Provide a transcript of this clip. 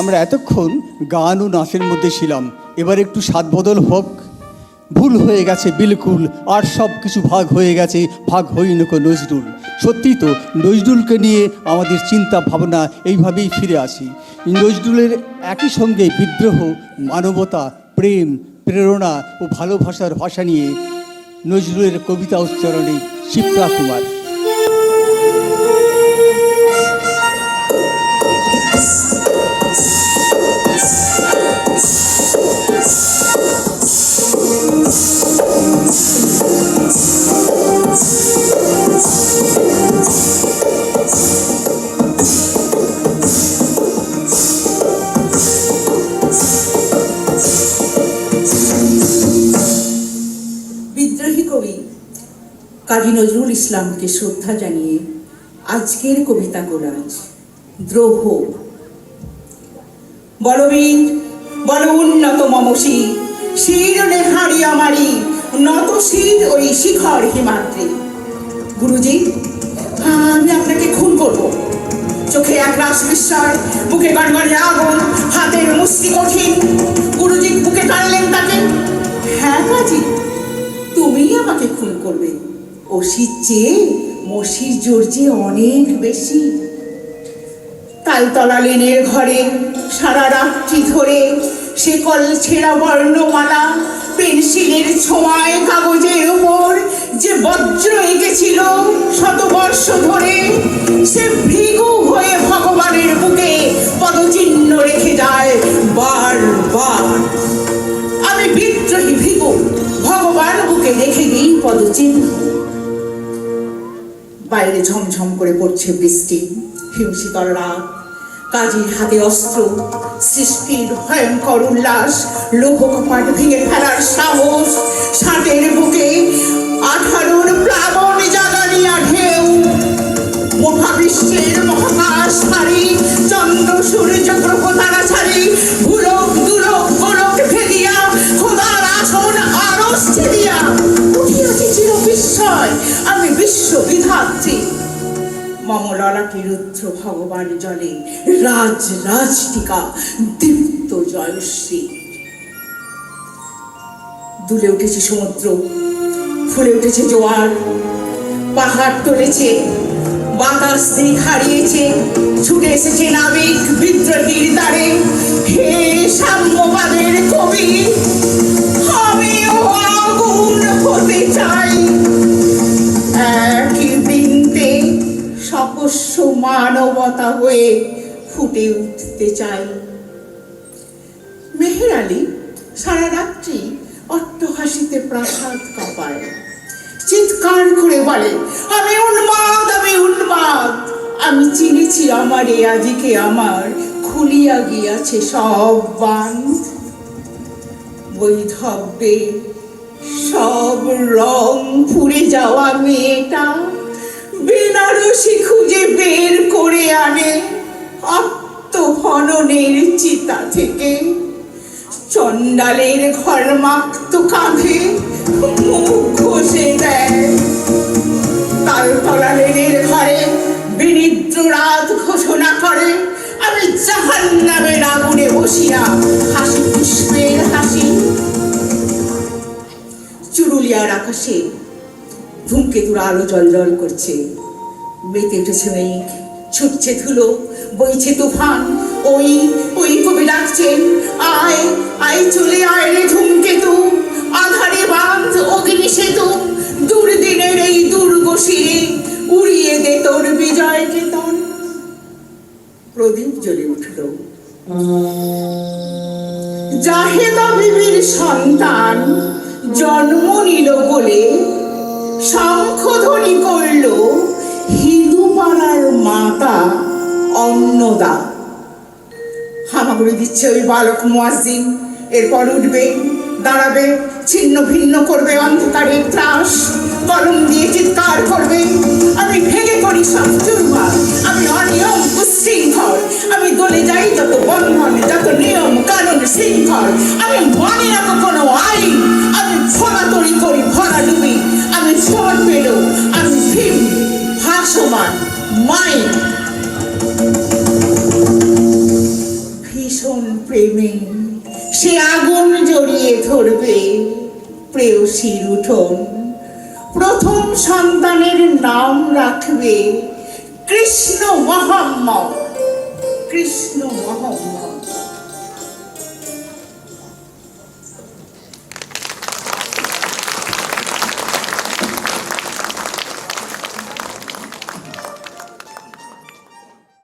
আমরা এতক্ষণ গান ও নাচের মধ্যে ছিলাম, এবার একটু স্বাদ বদল হোক। ভুল হয়ে গেছে বিলকুল, আর সব কিছু ভাগ হয়ে গেছে, ভাগ হইনি কো নজরুল। সত্যি তো, নজরুলকে নিয়ে আমাদের চিন্তা ভাবনা এইভাবেই ফিরে আসি। নজরুলের একই সঙ্গে বিদ্রোহ, মানবতা, প্রেম, প্রেরণা ও ভালোবাসার ভাষা নিয়ে নজরুলের কবিতা উচ্চারণে শিপ্রা কুমার। বিদ্রোহী কবি কাজী নজরুল ইসলামকে শ্রদ্ধা জানিয়ে আজকের কবিতা কোলাজ দ্রোহ। বলবীর বল উন্নত মমশি, শিরনে হাড়ি আমারি, নত শির ওই শিখর হিমাদ্রি। গুরুজি, আমি আপনাকে খুন করব। চোখে একরাশ বিস্ময়, বুকে গড়গড়ে আগুন, হাতের মুষ্টি কঠিন। গুরুজি বুকে টানলেন তাকে। হ্যাঁ কাজী, তুমি আমাকে খুন করবে। অসির চেয়ে মসির জোর যে অনেক বেশি। তালতলা লেনের ঘরে সারা রাত্রি ধরে সে কল ছেঁড়া বর্ণমালা, পেন্সিলের ছোঁয়ায় কাগজের উপর যে বজ্র এঁকেছিল শতবর্ষ ধরে, সে ভৃগু হয়ে ভগবানের বুকে পদচিহ্ন রেখে যায় বারবার। আমি বিদ্রোহী ভৃগু, ভগবান বুকে রেখে দিই পদচিহ্ন। বাইরে ঝমঝম করে পড়ছে বৃষ্টি, হিমশীতল রাত। কাজীর হাতে অস্ত্র, সৃষ্টির ভয়ঙ্কর উল্লাস, লোহ কপাট ভেঙে ফেলার সাহস। ষাটের বুকে 18 প্লাবন জাগানিয়া ঢেউ। মহাবিশ্বের মহাকাশ হারি, চন্দ্র সূর্য গ্রহ তারা ছাড়ি, ভুলক দুলক গোলক ভেদিয়া, খোদার আসন আরশ ছেদিয়া উঠিয়াছি চির বিস্ময়, আমি বিশ্ব বিধাত্রী। মম ললাটে রুদ্র ভগবান জলে রাজ রাজটিকা দীপ্ত জয়শ্রী। দুলে উঠেছে সমুদ্র, ফুলে উঠেছে জোয়ার, পাহাড় টলেছে, বাতাস দিক হারিয়েছে, ছুটে এসেছে নাবিক বিদ্রোহীর দ্বারে। হে সাম্যবাদের কবি, আমিও আগুন হতে চাই। একই বৃন্তে সপস্য মানবতা হয়ে ফুটে উঠতে চাই। মেহের আলী সারা রাত্রি অট্টহাসিতে প্রাসাদ কাঁপায়, চিৎকার করে বলে, আমি উন্মাদ, আমি উন্মাদ। আমি চিনেছি আমার এ আজিকে, আমার খুলিয়া গিয়াছে সব বাঁধ। বৈধব্যে সব রং ফুরে যাওয়া মেয়েটা বেনারসি খুঁজে বের করে আনে আত্মহননের চিতা থেকে। চণ্ডালের ঘর্মাক্ত কাঁধে মুখ ঘষে দেয়। তালতলা লেনের ঘরে বিনিদ্র রাত ঘোষণা করে, আমি জাহান্নামের আগুনে বসিয়া হাসি পুষ্পের হাসি। চুরুলিয়ার আকাশে ধূমকেতুর আলো জলজল করছে, মেতে উঠেছে মেঘ, ছুটছে ধুলো, বইছে তুফান। ওই ওই কবি ডাকছেন, আয় আয় চলে আয় রে ধূমকেতু, আধারে বাঁধ অগ্নি সেতু। দুর্দিনের এই দুর্গ শিরে উড়িয়ে দে তোর বিজয় কেতন। প্রদীপ জ্বলে উঠল। জাহেদা বিবির সন্তান জন্ম নিল বলে শঙ্খধ্বনি করল হিন্দু পাড়ার মাতা অন্নদা। হামাগুড়ি দিচ্ছে ওই বালক মুয়াজ্জিন। এরপর উঠবে, দাঁড়াবে, ছিন্ন ভিন্ন করবে অন্ধকারের ত্রাস, কলম দিয়ে চিৎকার করবে, আমি ভেঙে করি সব চুরমার, আমি অনিয়ম উচ্ছৃঙ্খল, আমি গলে যাই যত বন্ধন, যত নিয়ম কানুন শৃঙ্খল, আমি মানি না কোনো আইন, আমি ভরাতরি করি ভরাডুবি, আমি ছোট পেল, আমি ভীম ভাসমান মাইন। প্রেমে সে আগুন জড়িয়ে ধরবে প্রেয়সীর উঠোন। প্রথম সন্তানের নাম রাখবে কৃষ্ণ মোহাম্মদ, কৃষ্ণ মোহাম্মদ।